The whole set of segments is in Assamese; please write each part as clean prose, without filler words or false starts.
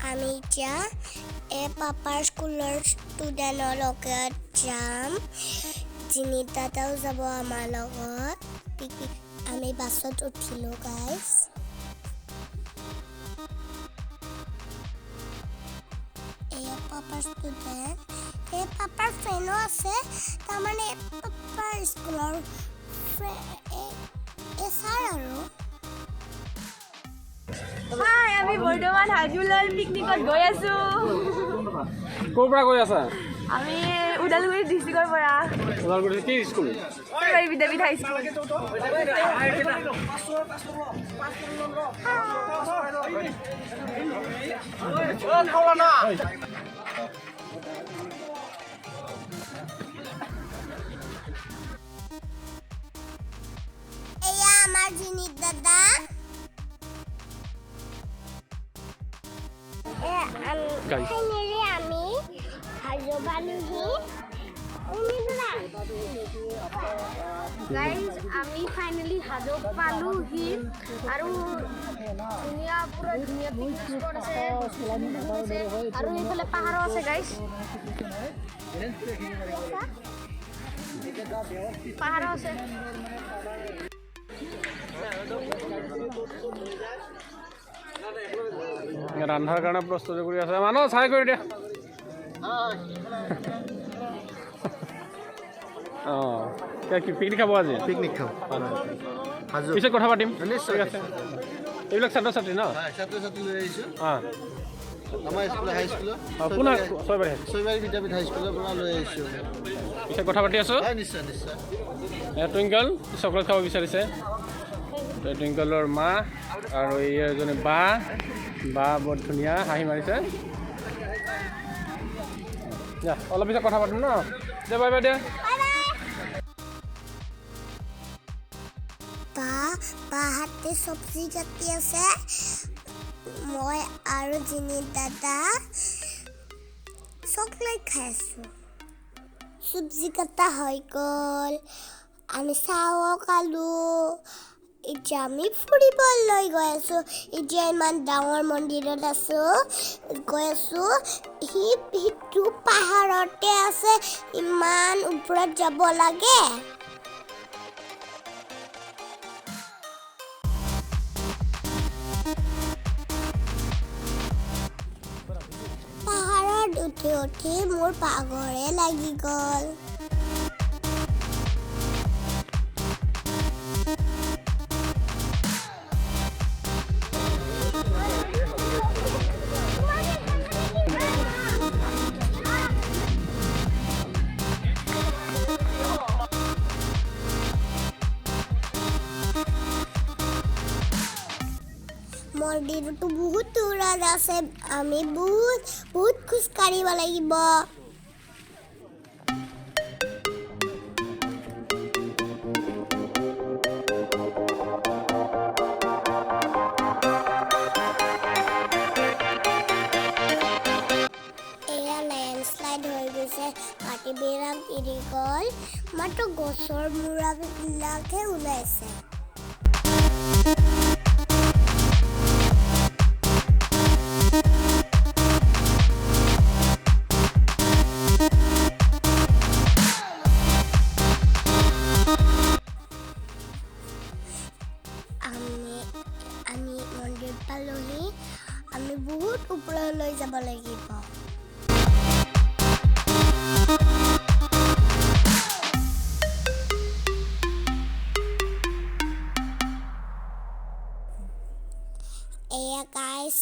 আমি এতিয়া পাপাৰ স্কুলৰ ষ্টুডেণ্টৰ লগত যাম জিনিতাও যাব আমাৰ লগত আমি বাছত উঠিলো গাইজ পাপাৰ ষ্টুডেণ্ট পাপাৰ ফ্ৰেণ্ডো আছে তাৰমানে পাপাৰ স্কুলৰ ছাৰ আৰু হাই আমি বৰ্তমান হাজুলৈ পিকনিকত গৈ আছো ক'ৰ পৰা গৈ আছা আমি ওদালগুৰি ডিষ্ট্ৰিক্টৰ পৰা ওদালগুৰি কি স্কুল বিদ্যাপীঠ হাইস্কুল এয়া আমাৰ জিনিত দাদা ফাইনেলি আমি হাজু পালোহি গাইজ আমি ফাইনেলি হাজু পালোহি আৰু ধুনীয়া পুৰা ধুনীয়া পিকনিক স্পট আছে আৰু এইফালে পাহাৰো আছে গাইজ পাহাৰো আছে ৰন্ধাৰ কাৰণে প্ৰস্তুতি কৰি আছে মানুহ চাই কৰি দিয়া অঁ কি পিকনিক খাব আজি পিকনিক খাম পিছত কথা পাতিম নিশ্চয় ঠিক আছে এইবিলাক ছাত্ৰ ছাত্ৰী ন ছাত্ৰ ছাত্ৰী লৈ আহিছোঁ অঁ আমাৰ স্কুল হাইস্কুলৰ কোন ছয়বাৰী ছয়বাৰী বিদ্যাপীঠ হাইস্কুলৰ পৰা লৈ আহিছোঁ পিছত কথা পাতি আছোঁ হয় নিশ্চয় নিশ্চয় টুইংকল চকলেট খাব বিচাৰিছে টুইংকলৰ মা আৰু এই এজনী বা বৰ ধুনীয়া হাঁহি মাৰিছে যা অলপ পিছত কথা পাতিম ন দে বাই বাই দে বাহাতে চব্জি কাটি আছে মই আৰু জিনিত দাদা চকলেট খাই আছো চব্জি কটা হৈ গ'ল আমি চাহো খালো এতিয়া আমি ফুৰিবলৈ গৈ আছো এতিয়া ইমান ডাঙৰ মন্দিৰত আছো গৈ আছো সিটো পাহাৰতে আছে ইমান ওপৰত যাব লাগে পাহাৰত উঠি উঠি মোৰ পাগৰে লাগি গ'ল মন্দিৰটো বহুত দূৰত আছে আমি বহুত খোজ কাঢ়িব লাগিব এয়া লেণ্ডশ্লাইড হৈ গৈছে মাটিবিলাক এৰি গ'ল মাত্ৰ গছৰ মূৰাবিলাকহে ওলাইছে আমি মন্দিৰ পালোহি আমি বহুত ওপৰলৈ যাব লাগিব এয়া গাইজ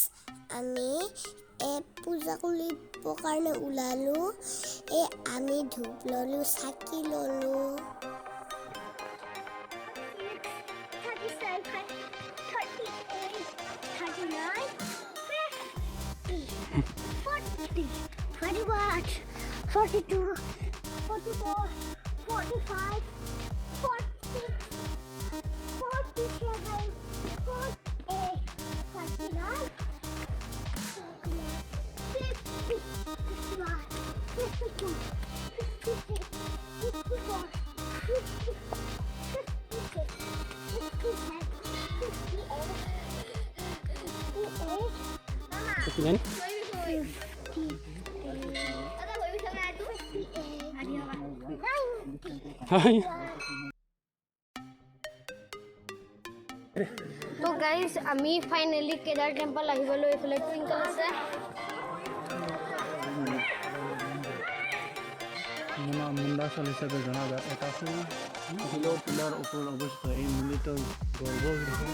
আমি পূজা কৰিবৰ কাৰণে ওলালো আমি ধূপ ল'লো চাকি ল'লো 42, 44, 45, 46, 47, 48, 49, 50, 51, 52, 56, 54, 56, 57, 58, 58. Mama. হাই তো গাইজ আমি ফাইনেলি কেদাৰ টেম্পল আহিবলৈ এইফালে টুইংকল আছে মুন্দাচল হিচাপে জনাজাত এটা সৰু পিলাৰ ওপৰত অৱস্থিত এই মন্দিৰটোৰ মন্দিৰত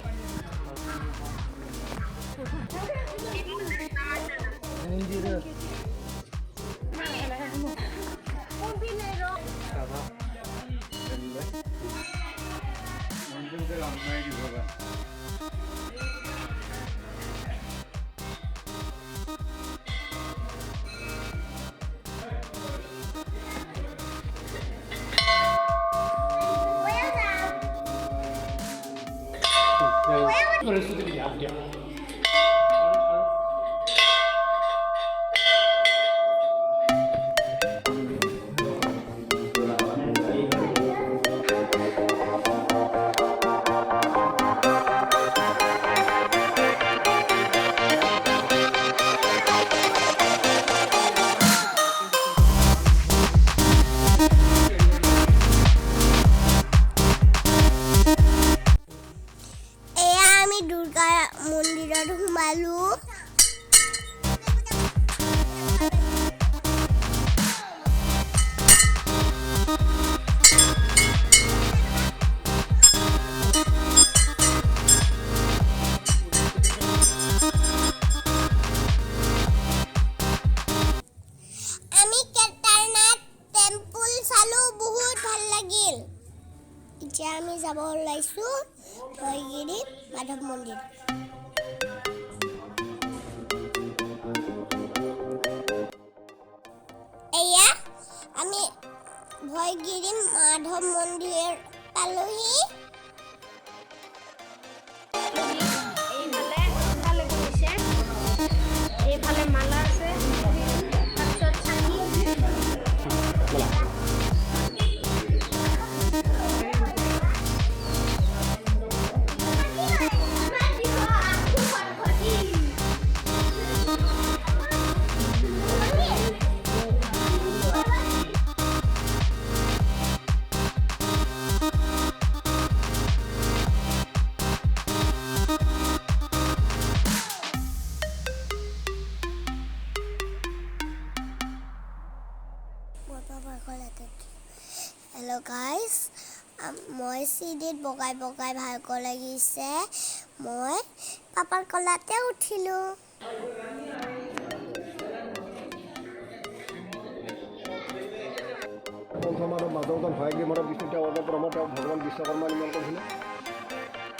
সোমালো আমি কেদাৰনাথ টেম্পল চালো বহুত ভাল লাগিল এতিয়া আমি যাব ওলাইছো হয়গিৰি মাধৱ মন্দিৰ এয়া আমি ভয়গিৰি মাধৱ মন্দিৰ পালোহি এইফালে মালা আছে হেল্ল' গাইজ মই চিডিত বগাই বগাই ভাগৰ লাগিছে মই পাপাৰ কলাতে উঠিলোঁ প্ৰথম আৰু মাজৰজন ভয়াগী মনত বিষ্ণু অৰ্ডাৰ প্ৰমত ভগৱান বিশ্বকৰ্মা নিৰ্মাণ কৰিছিলে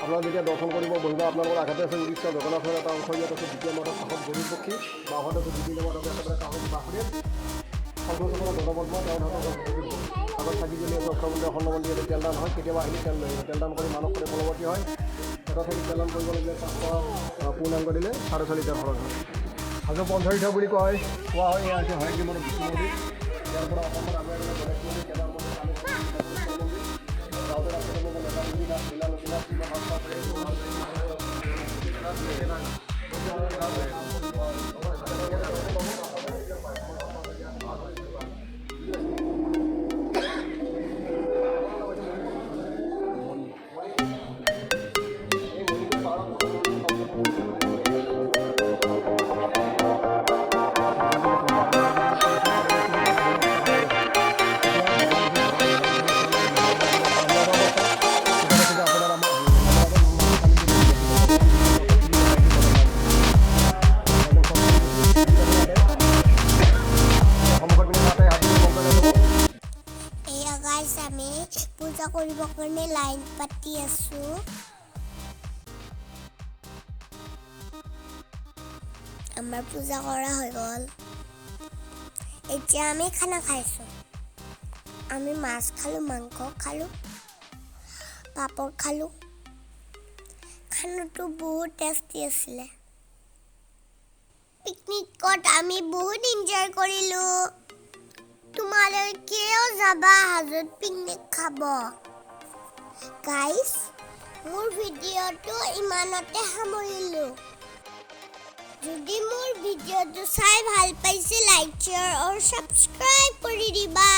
আপোনালোকে যেতিয়া দৰ্শন কৰিব বহিব আপোনালোকৰ আঘাতে আছে উৰিষ্যা জগন্নাথৰ এটা অংশ ইয়াত আছে দ্বিতীয় মঠত কাষত গৰুৰ পক্ষী বাঁহত আছে দ্বিতীয় মঠত একেবাৰে কাষত বাঁহৰে সংঘচকৰা দলবদ্ধ তেওঁৰ হাতত আগত থাকি যদি আছে অক্ষমন্দিৰ খণ্ডমন্দিৰ ইয়াতে তেলদান হয় কেতিয়াবা আহিলে তেল লৈ তেলদান কৰি মানস কৰি ফলৱতী হয় এটা থাকি তেলদান কৰিবলগীয়া 500 পূৰ্ণাংগ দিলে 4.5 লিটাৰ খৰচ হয় হাজো পঞ্চতীৰ্থ বুলি কোৱা হয় এয়া আছে ভয়াগী মনত বিষ্ণু মন্দিৰ ইয়াৰ পৰা অসমৰ আগুৱাই গ'লে গণেশ মন্দিৰ কেদাৰ মন্দিৰ গাঁৱতে ৰাস্তাটো পূজা কৰিব কাৰণে লাইন পাতি আছো আমাৰ পূজা কৰা হৈ গ'ল এতিয়া আমি খানা খাইছো আমি মাছ খালো মাংস খালো পাপৰ খালো খানাটো বহুত টেষ্টি আছিলে পিকনিকত আমি বহুত এনজয় কৰিলো তোমালোকেও যাবা হাজোত পিকনিক খাব গাইস মোৰ ভিডিঅ'টো ইমানতে সামৰিলো যদি মোৰ ভিডিঅ'টো চাই ভাল পাইছে লাইক শ্বেয়াৰ আৰু ছাবস্ক্ৰাইব কৰি দিবা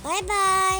বাই বাই